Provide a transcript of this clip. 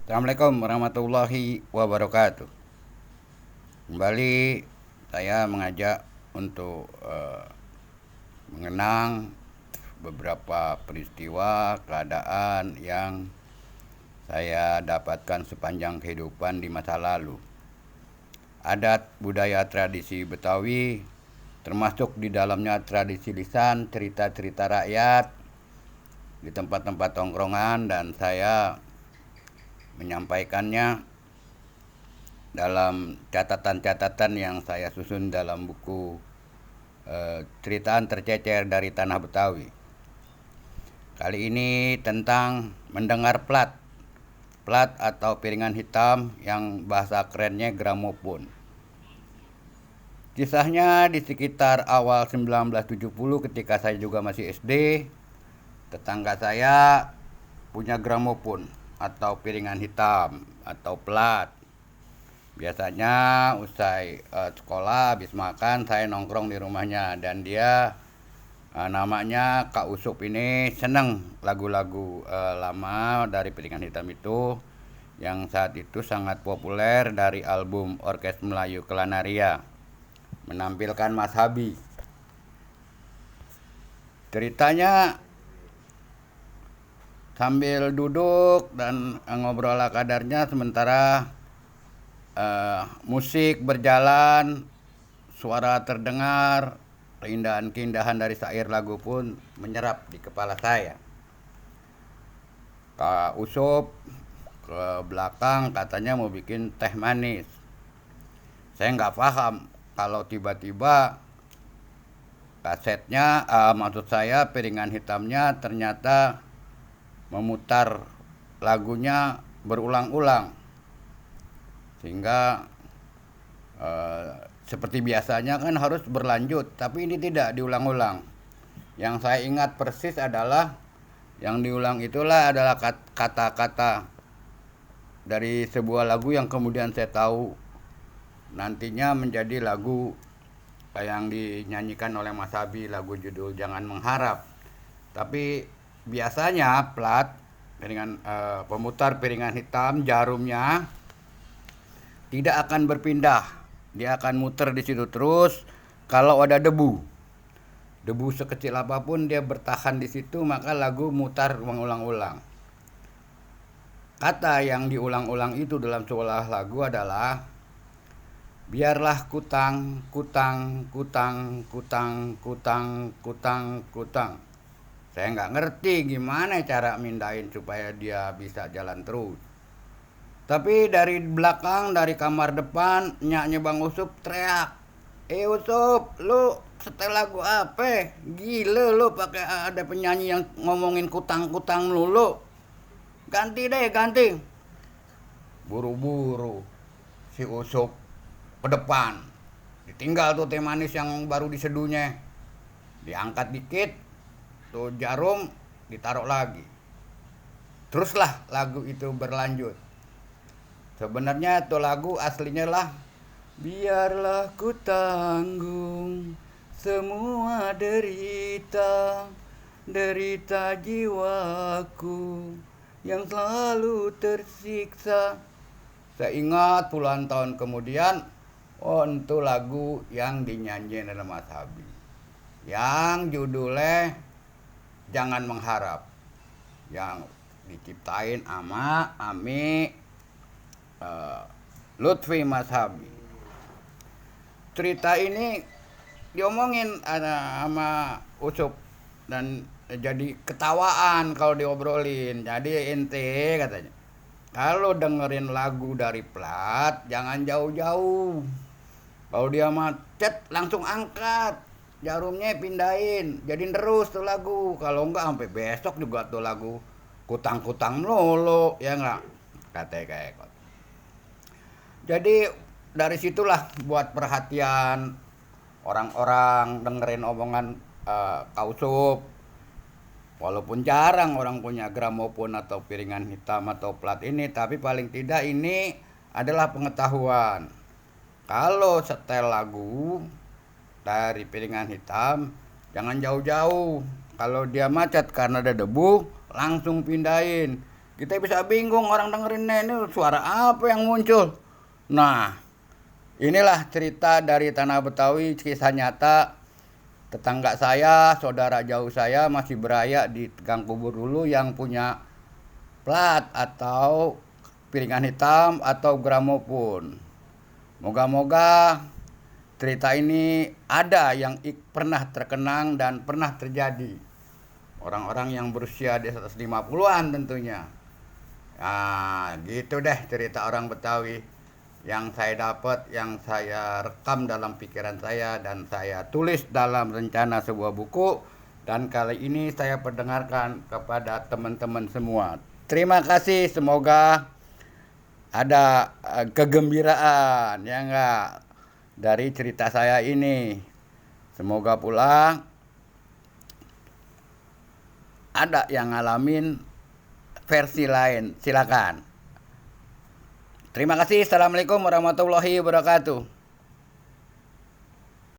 Assalamualaikum warahmatullahi wabarakatuh. Kembali saya mengajak untuk mengenang beberapa peristiwa keadaan yang saya dapatkan sepanjang kehidupan di masa lalu. Adat, budaya, tradisi Betawi, termasuk di dalamnya tradisi lisan, cerita-cerita rakyat di tempat-tempat tongkrongan, dan saya menyampaikannya dalam catatan-catatan yang saya susun dalam buku Ceritaan Tercecer dari Tanah Betawi. Kali ini tentang mendengar plat. Plat atau piringan hitam yang bahasa kerennya gramofon. Kisahnya di sekitar awal 1970 ketika saya juga masih SD, tetangga saya punya gramofon atau piringan hitam atau plat. Biasanya usai sekolah habis makan saya nongkrong di rumahnya, dan dia namanya Kak Usup ini seneng lagu-lagu lama dari piringan hitam itu yang saat itu sangat populer dari album Orkes Melayu Kelanaria menampilkan Mas Habi. Ceritanya sambil duduk dan ngobrol ala kadarnya sementara musik berjalan, suara terdengar, keindahan-keindahan dari syair lagu pun menyerap di kepala saya. Kak Usup ke belakang katanya mau bikin teh manis. Saya nggak paham kalau tiba-tiba kasetnya, maksud saya piringan hitamnya ternyata memutar lagunya berulang-ulang. Sehingga seperti biasanya kan harus berlanjut, tapi ini tidak diulang-ulang. Yang saya ingat persis adalah yang diulang itulah adalah kata-kata dari sebuah lagu yang kemudian saya tahu nantinya menjadi lagu yang dinyanyikan oleh Mas Habi, lagu judul Jangan Mengharap. Tapi biasanya plat piringan pemutar piringan hitam jarumnya tidak akan berpindah, dia akan muter di situ terus. Kalau ada debu sekecil apapun dia bertahan di situ, maka lagu mutar mengulang-ulang. Kata yang diulang-ulang itu dalam sebuah lagu adalah biarlah kutang, kutang, kutang, kutang, kutang, kutang, kutang. Saya nggak ngerti gimana cara mindahin supaya dia bisa jalan terus. Tapi dari belakang, dari kamar depan, nyaknya Bang Usup teriak, Usup, lu setel lagu apa? Gila lu pakai ada penyanyi yang ngomongin kutang-kutang lu. Ganti deh, ganti. Buru-buru si Usup ke depan. Ditinggal tuh teh manis yang baru diseduhnya. Diangkat dikit, tuh jarum ditaruh lagi. Teruslah lagu itu berlanjut. Sebenarnya itu lagu aslinya lah biarlah ku tanggung semua derita, derita jiwaku yang selalu tersiksa. Saya ingat puluhan tahun kemudian, oh itu lagu yang dinyanyiin oleh Mas Habi, yang judulnya Jangan Mengharap, yang diciptain ama Ami Lutfi Mas Habi. Cerita ini diomongin sama Usup dan jadi ketawaan kalau diobrolin. Jadi ente katanya, kalau dengerin lagu dari plat jangan jauh-jauh. Kalau dia macet langsung angkat, jarumnya pindahin, jadiin terus tuh lagu. Kalau enggak sampai besok juga tuh lagu kutang-kutang melulu, ya enggak? Katanya kayak gitu. Jadi dari situlah buat perhatian orang-orang dengerin omongan Kausup. Walaupun jarang orang punya gramofon atau piringan hitam atau plat ini, tapi paling tidak ini adalah pengetahuan. Kalau setel lagu dari piringan hitam, jangan jauh-jauh. Kalau dia macet karena ada debu, langsung pindahin. Kita bisa bingung orang dengerin ini suara apa yang muncul. Nah, inilah cerita dari Tanah Betawi, kisah nyata tetangga saya, saudara jauh saya masih beraya di Gang Kubur dulu yang punya plat atau piringan hitam atau gramofon. Moga-moga cerita ini ada yang pernah terkenang dan pernah terjadi. Orang-orang yang berusia di atas 50-an tentunya. Nah, gitu deh cerita orang Betawi yang saya dapat, yang saya rekam dalam pikiran saya dan saya tulis dalam rencana sebuah buku, dan kali ini saya perdengarkan kepada teman-teman semua. Terima kasih, semoga ada kegembiraan ya enggak dari cerita saya ini. Semoga pula ada yang ngalamin versi lain. Silakan. Terima kasih. Assalamualaikum warahmatullahi wabarakatuh.